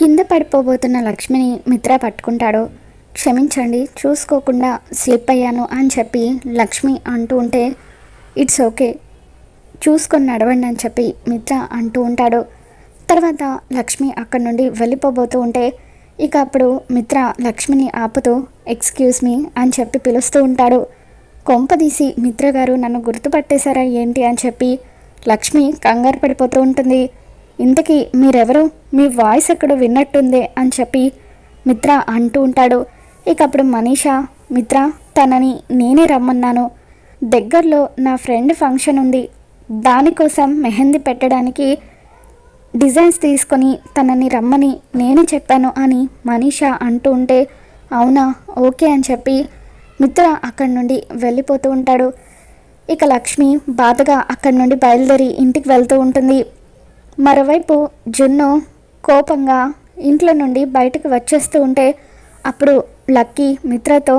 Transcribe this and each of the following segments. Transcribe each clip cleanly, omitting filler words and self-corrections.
కింద పడిపోబోతున్న లక్ష్మిని మిత్ర పట్టుకుంటాడు. క్షమించండి, చూసుకోకుండా స్లిప్ అయ్యాను అని చెప్పి లక్ష్మి అంటూ ఉంటే, ఇట్స్ ఓకే, చూసుకొని నడవండి అని చెప్పి మిత్ర అంటూ ఉంటాడు. తర్వాత లక్ష్మి అక్కడి నుండి వెళ్ళిపోబోతూ ఉంటే ఇక అప్పుడు మిత్ర లక్ష్మిని ఆపుతూ ఎక్స్క్యూజ్ మీ అని చెప్పి పిలుస్తూ ఉంటాడు. కొంపదీసి మిత్ర గారు నన్ను గుర్తుపట్టేశారా ఏంటి అని చెప్పి లక్ష్మి కంగారు పడిపోతూ ఉంటుంది. ఇంతకీ మీరెవరు, మీ వాయిస్ ఎక్కడో విన్నట్టుందే అని చెప్పి మిత్ర అంటూ ఉంటాడు. ఇక అప్పుడు మనీషా, మిత్ర తనని నేనే రమ్మన్నాను, దగ్గరలో నా ఫ్రెండ్ ఫంక్షన్ ఉంది, దానికోసం మెహందీ పెట్టడానికి డిజైన్స్ తీసుకొని తనని రమ్మని నేను చెప్పాను అని మనీషా అంటూ ఉంటే, అవునా, ఓకే అని చెప్పి మిత్ర అక్కడి నుండి వెళ్ళిపోతూ ఉంటాడు. ఇక లక్ష్మి బాధగా అక్కడి నుండి బయలుదేరి ఇంటికి వెళ్తూ ఉంటుంది. మరోవైపు జున్ను కోపంగా ఇంట్లో నుండి బయటకు వచ్చేస్తూ ఉంటే అప్పుడు లక్కీ మిత్రతో,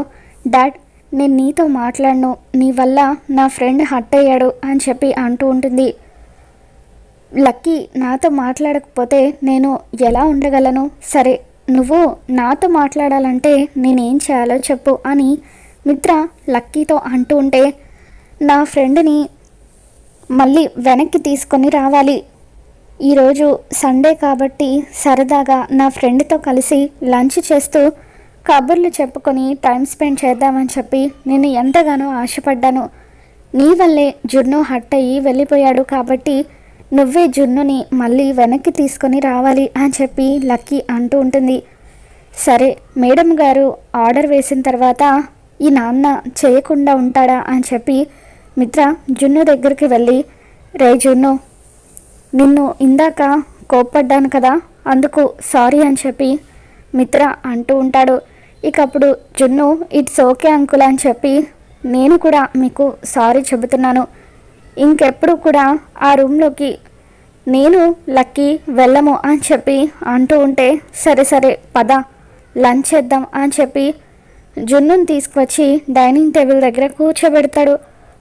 డాడ్ నేను నీతో మాట్లాడను, నీ వల్ల నా ఫ్రెండ్ హర్ట్ అయ్యాడు అని చెప్పి అంటూ ఉంటుంది. లక్కీ నాతో మాట్లాడకపోతే నేను ఎలా ఉండగలను, సరే నువ్వు నాతో మాట్లాడాలంటే నేనేం చేయాలో చెప్పు అని మిత్ర లక్కీతో అంటూ ఉంటే, నా ఫ్రెండ్ని మళ్ళీ వెనక్కి తీసుకొని రావాలి, ఈరోజు సండే కాబట్టి సరదాగా నా ఫ్రెండ్తో కలిసి లంచ్ చేస్తూ కబుర్లు చెప్పుకొని టైం స్పెండ్ చేద్దామని చెప్పి నేను ఎంతగానో ఆశపడ్డాను, నీ వల్లే జున్ను హట్ అయ్యి వెళ్ళిపోయాడు కాబట్టి నువ్వే జున్నుని మళ్ళీ వెనక్కి తీసుకొని రావాలి అని చెప్పి లక్కీ అంటూ ఉంటుంది. సరే మేడం గారు ఆర్డర్ వేసిన తర్వాత ఈ నాన్న చేయకుండా ఉంటాడా అని చెప్పి మిత్ర జున్ను దగ్గరికి వెళ్ళి, రే జున్ను, నిన్ను ఇందాక కోప్పడ్డాను కదా, అందుకు సారీ అని చెప్పి మిత్ర అంటూ ఉంటాడు. ఇక అప్పుడు జున్ను, ఇట్స్ ఓకే అంకుల్ అని చెప్పి నేను కూడా మీకు సారీ చెబుతున్నాను, ఇంకెప్పుడు కూడా ఆ రూమ్లోకి నేను లక్కీ వెళ్ళము అని చెప్పి అంటూ ఉంటే, సరే సరే పద లంచ్ చేద్దాం అని చెప్పి జున్నుని తీసుకువచ్చి డైనింగ్ టేబుల్ దగ్గర కూర్చోబెడతాడు.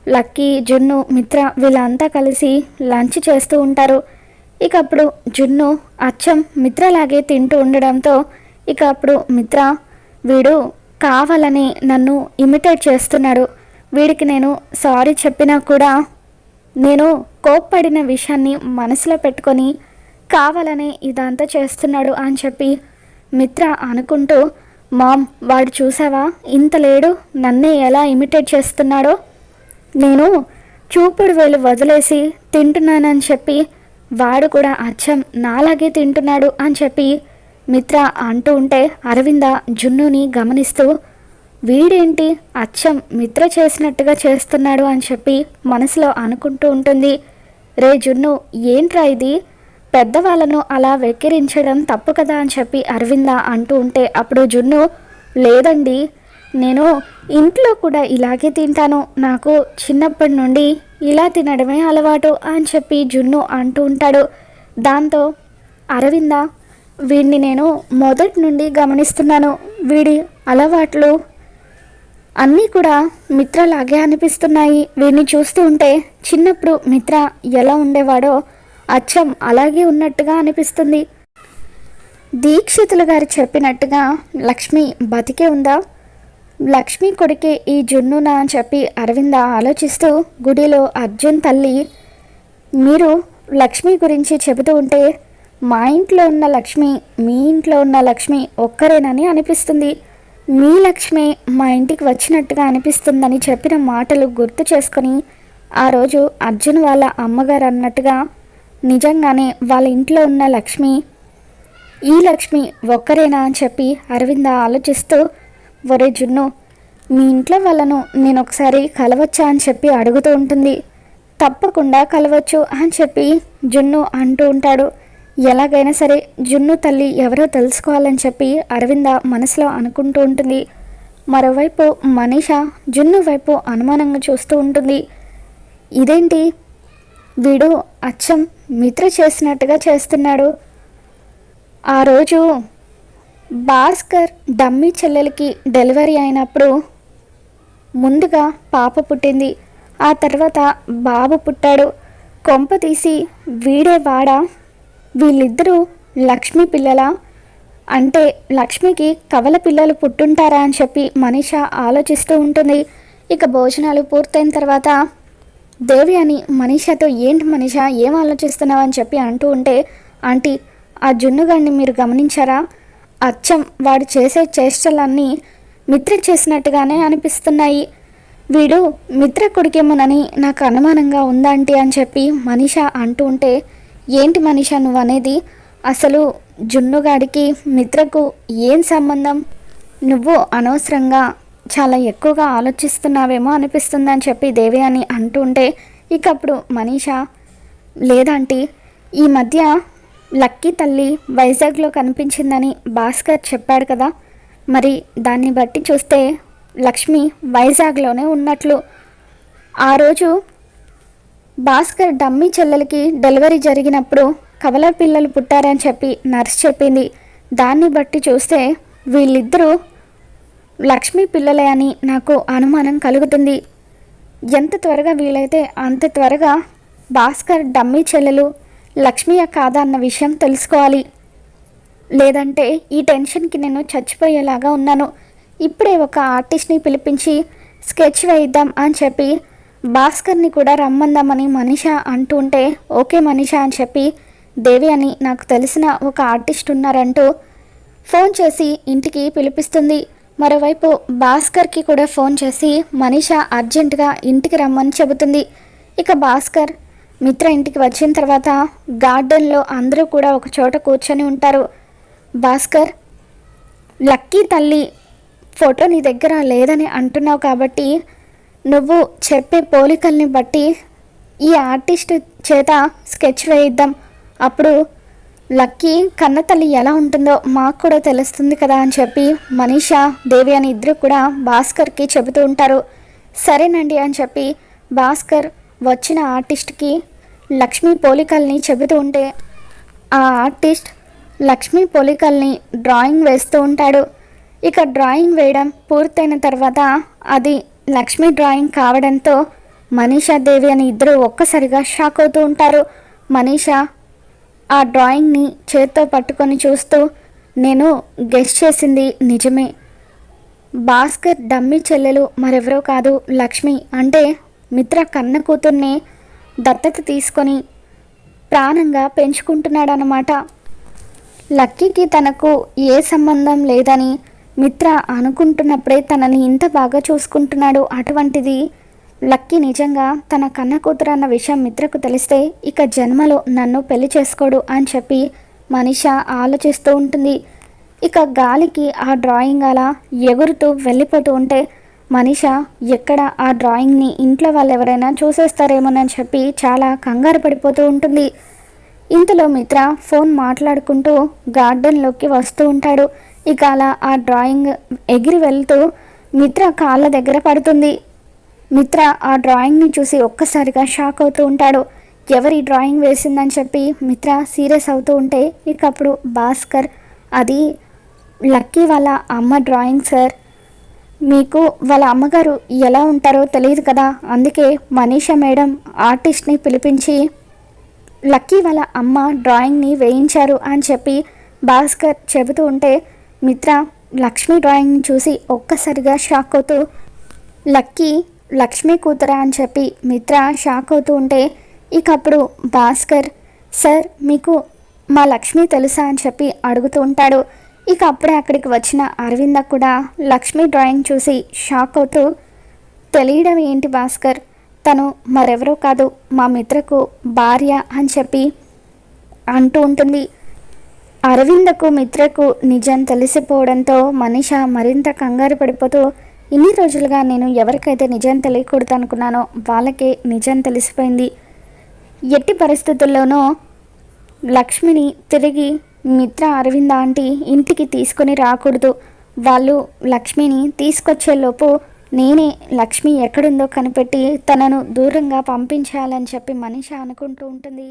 లక్కీ, జున్ను, మిత్ర వీళ్ళంతా కలిసి లంచ్ చేస్తూ ఉంటారు. ఇక అప్పుడు జున్ను అచ్చం మిత్రలాగే తింటూ ఉండడంతో ఇక అప్పుడు మిత్ర, వీడు కావాలని నన్ను ఇమిటేట్ చేస్తున్నాడు, వీడికి నేను సారీ చెప్పినా కూడా నేను కోప్పడిన విషయాన్ని మనసులో పెట్టుకొని కావాలని ఇదంతా చేస్తున్నాడు అని చెప్పి మిత్ర అనుకుంటూ, మామ్ వాడు చూసావా ఇంత లేడు, నన్నే ఎలా ఇమిటేట్ చేస్తున్నాడో, నేను చూపుడు వేలు వదిలేసి తింటున్నానని చెప్పి వాడు కూడా అచ్చం నాలాగే తింటున్నాడు అని చెప్పి మిత్ర అంటూ ఉంటే అరవింద జున్నుని గమనిస్తూ, వీడేంటి అచ్చం మిత్ర చేసినట్టుగా చేస్తున్నాడు అని చెప్పి మనసులో అనుకుంటూ ఉంటుంది. రే జున్ను, ఏంట్రా ఇది, పెద్దవాళ్ళను అలా వెక్కిరించడం తప్పు కదా అని చెప్పి అరవింద అంటూ ఉంటే అప్పుడు జున్ను, లేదండి నేను ఇంట్లో కూడా ఇలాగే తింటాను, నాకు చిన్నప్పటి నుండి ఇలా తినడమే అలవాటు అని చెప్పి జున్ను అంటూ ఉంటాడు. దాంతో అరవింద, వీడిని నేను మొదటి నుండి గమనిస్తున్నాను, వీడి అలవాట్లు అన్నీ కూడా మిత్రలాగే అనిపిస్తున్నాయి, వీడిని చూస్తూ ఉంటే చిన్నప్పుడు మిత్ర ఎలా ఉండేవాడో అచ్చం అలాగే ఉన్నట్టుగా అనిపిస్తుంది. దీక్షితులు గారు చెప్పినట్టుగా లక్ష్మి బతికే ఉందా, లక్ష్మి కొడుకే ఈ జున్నునా అని చెప్పి అరవింద ఆలోచిస్తూ గుడిలో అర్జున్ తల్లి, మీరు లక్ష్మి గురించి చెబుతూ ఉంటే మా ఇంట్లో ఉన్న లక్ష్మి మీ ఇంట్లో ఉన్న లక్ష్మి ఒక్కరేనని అనిపిస్తుంది, మీ లక్ష్మి మా ఇంటికి వచ్చినట్టుగా అనిపిస్తుందని చెప్పిన మాటలు గుర్తు చేసుకొని ఆ రోజు అర్జున్ వాళ్ళ అమ్మగారు అన్నట్టుగా నిజంగానే వాళ్ళ ఇంట్లో ఉన్న లక్ష్మి ఈ లక్ష్మి ఒక్కరేనా అని చెప్పి అరవింద ఆలోచిస్తూ, ఒరే జున్ను, మీ ఇంట్లో వాళ్ళను నేను ఒకసారి కలవచ్చా అని చెప్పి అడుగుతూ ఉంటుంది. తప్పకుండా కలవచ్చు అని చెప్పి జున్ను అంటూ ఉంటాడు. ఎలాగైనా సరే జున్ను తల్లి ఎవరో తెలుసుకోవాలని చెప్పి అరవింద మనసులో అనుకుంటూ ఉంటుంది. మరోవైపు మనీషా జున్ను వైపు అనుమానంగా చూస్తూ ఉంటుంది. ఇదేంటి, వీడు అచ్చం మిత్ర చేసినట్టుగా చేస్తున్నాడు, ఆ రోజు భాస్కర్ డమ్మీ చెల్లెలకి డెలివరీ అయినప్పుడు ముందుగా పాప పుట్టింది, ఆ తర్వాత బాబు పుట్టాడు, కొంప తీసి వీడే వాడా, వీళ్ళిద్దరూ లక్ష్మీ పిల్లల, అంటే లక్ష్మికి కవల పిల్లలు పుట్టుంటారా అని చెప్పి మనీష ఆలోచిస్తూ ఉంటుంది. ఇక భోజనాలు పూర్తయిన తర్వాత దేవి అని మనీషతో ఏంటి మనీష ఏం ఆలోచిస్తున్నావు అని చెప్పి అంటూ ఉంటే, ఆంటీ ఆ జున్నుగాడిని మీరు గమనించారా? అచ్చం వాడు చేసే చేష్టలన్నీ మిత్ర చేసినట్టుగానే అనిపిస్తున్నాయి. వీడు మిత్ర కొడుకేమోనని నాకు అనుమానంగా ఉందాంటీ అని చెప్పి మనీష అంటూ ఉంటే, ఏంటి మనీష నువ్వు అనేది? అసలు జున్నుగాడికి మిత్రకు ఏం సంబంధం? నువ్వు అనవసరంగా చాలా ఎక్కువగా ఆలోచిస్తున్నావేమో అనిపిస్తుందని చెప్పి దేవి అని అంటూ ఉంటే, ఇక అప్పుడు మనీష లేదంటీ, ఈ మధ్య లక్కీ తల్లి వైజాగ్లో కనిపించిందని భాస్కర్ చెప్పాడు కదా, మరి దాన్ని బట్టి చూస్తే లక్ష్మి వైజాగ్లోనే ఉన్నట్లు. ఆ రోజు భాస్కర్ డమ్మీ చెల్లెలకి డెలివరీ జరిగినప్పుడు కవల పిల్లలు పుట్టారని చెప్పి నర్స్ చెప్పింది. దాన్ని బట్టి చూస్తే వీళ్ళిద్దరూ లక్ష్మి పిల్లలే అని నాకు అనుమానం కలుగుతుంది. ఎంత త్వరగా వీలైతే అంత త్వరగా భాస్కర్ డమ్మీ చెల్లెలు లక్ష్మియా కాదా అన్న విషయం తెలుసుకోవాలి. లేదంటే ఈ టెన్షన్కి నేను చచ్చిపోయేలాగా ఉన్నాను. ఇప్పుడే ఒక ఆర్టిస్ట్ని పిలిపించి స్కెచ్ వేయిద్దాం అని చెప్పి భాస్కర్ని కూడా రమ్మందామని మనీష అంటూ ఉంటే, ఓకే మనీష అని చెప్పి దేవి అని నాకు తెలిసిన ఒక ఆర్టిస్ట్ ఉన్నారంటూ ఫోన్ చేసి ఇంటికి పిలిపిస్తుంది. మరోవైపు భాస్కర్కి కూడా ఫోన్ చేసి మనీష అర్జెంటుగా ఇంటికి రమ్మని చెబుతుంది. ఇక భాస్కర్ మిత్ర ఇంటికి వచ్చిన తర్వాత గార్డెన్లో అందరూ కూడా ఒక చోట కూర్చొని ఉంటారు. భాస్కర్, లక్కీ తల్లి ఫోటో నీ దగ్గర లేదని అంటున్నావు కాబట్టి నువ్వు చెప్పే పోలికల్ని బట్టి ఈ ఆర్టిస్ట్ చేత స్కెచ్ వేయిద్దాం. అప్పుడు లక్కీ కన్నతల్లి ఎలా ఉంటుందో మాకు కూడా తెలుస్తుంది కదా అని చెప్పి మనీష దేవి అని ఇద్దరు కూడా భాస్కర్కి చెబుతూ ఉంటారు. సరేనండి అని చెప్పి భాస్కర్ వచ్చిన ఆర్టిస్ట్కి లక్ష్మీ పోలికల్ని చెబుతూ ఉంటే, ఆ ఆర్టిస్ట్ లక్ష్మీ పోలికల్ని డ్రాయింగ్ వేస్తూ ఉంటాడు. ఇక డ్రాయింగ్ వేయడం పూర్తయిన తర్వాత అది లక్ష్మీ డ్రాయింగ్ కావడంతో మనీషా దేవి అని ఇద్దరు ఒక్కసారిగా షాక్ అవుతూ ఉంటారు. మనీష ఆ డ్రాయింగ్ని చేత్తో పట్టుకొని చూస్తూ, నేను గెస్ చేసింది నిజమే, భాస్కర్ డమ్మీ చెల్లెలు మరెవరో కాదు లక్ష్మి. అంటే మిత్ర కన్న కూతుర్ని దత్తత తీసుకొని ప్రాణంగా పెంచుకుంటున్నాడనమాట. లక్కీకి తనకు ఏ సంబంధం లేదని మిత్ర అనుకుంటున్నప్పుడే తనని ఇంత బాగా చూసుకుంటున్నాడు. అటువంటిది లక్కీ నిజంగా తన కన్న కూతురు అన్న విషయం మిత్రకు తెలిస్తే ఇక జన్మలో నన్ను పెళ్లి చేసుకోడు అని చెప్పి మనీష ఆలోచిస్తూ ఉంటుంది. ఇక గాలికి ఆ డ్రాయింగ్ అలా ఎగురుతూ వెళ్ళిపోతూ ఉంటే మనీష ఎక్కడ ఆ డ్రాయింగ్ని ఇంట్లో వాళ్ళు ఎవరైనా చూసేస్తారేమోనని చెప్పి చాలా కంగారు పడిపోతూ ఉంటుంది. ఇంతలో మిత్ర ఫోన్ మాట్లాడుకుంటూ గార్డెన్లోకి వస్తూ ఉంటాడు. ఇక అలా ఆ డ్రాయింగ్ ఎగిరి వెళ్తూ మిత్ర కాళ్ళ దగ్గర పడుతుంది. మిత్ర ఆ డ్రాయింగ్ని చూసి ఒక్కసారిగా షాక్ అవుతూ ఉంటాడు. ఎవరి డ్రాయింగ్ వేసిందని చెప్పి మిత్ర సీరియస్ అవుతూ ఉంటే ఇక అప్పుడు భాస్కర్, అది లక్కీ వాళ్ళ అమ్మ డ్రాయింగ్ సార్, మీకు వాళ్ళ అమ్మగారు ఎలా ఉంటారో తెలియదు కదా, అందుకే మనీషా మేడం ఆర్టిస్ట్ని పిలిపించి లక్కీ వాళ్ళ అమ్మ డ్రాయింగ్ని వేయించారు అని చెప్పి భాస్కర్ చెబుతూ ఉంటే మిత్ర లక్ష్మి డ్రాయింగ్ని చూసి ఒక్కసారిగా షాక్ అవుతూ, లక్కీ లక్ష్మీ కూతురా అని చెప్పి మిత్ర షాక్ అవుతూ ఉంటే ఇక అప్పుడు భాస్కర్, సార్ మీకు మా లక్ష్మి తెలుసా అని చెప్పి అడుగుతూ ఉంటాడు. ఇక అప్పుడే అక్కడికి వచ్చిన అరవింద కూడా లక్ష్మి డ్రాయింగ్ చూసి షాక్ అవుతూ, తెలియడం ఏంటి భాస్కర్, తను మరెవరో కాదు మా మిత్రకు భార్య అని చెప్పి అంటూ ఉంటుంది. అరవిందకు మిత్రకు నిజం తెలిసిపోవడంతో మనీష మరింత కంగారు పడిపోతూ, ఇన్ని రోజులుగా నేను ఎవరికైతే నిజం తెలియకూడదు అనుకున్నానో వాళ్ళకే నిజం తెలిసిపోయింది. ఎట్టి పరిస్థితుల్లోనూ లక్ష్మిని తిరిగి మిత్ర అరవింద ఆంటీ ఇంటికి తీసుకొని రాకూడదు. వాళ్ళు లక్ష్మిని తీసుకొచ్చేలోపు నేనే లక్ష్మి ఎక్కడుందో కనిపెట్టి తనను దూరంగా పంపించాలని చెప్పి మనీష అనుకుంటూ ఉంటుంది.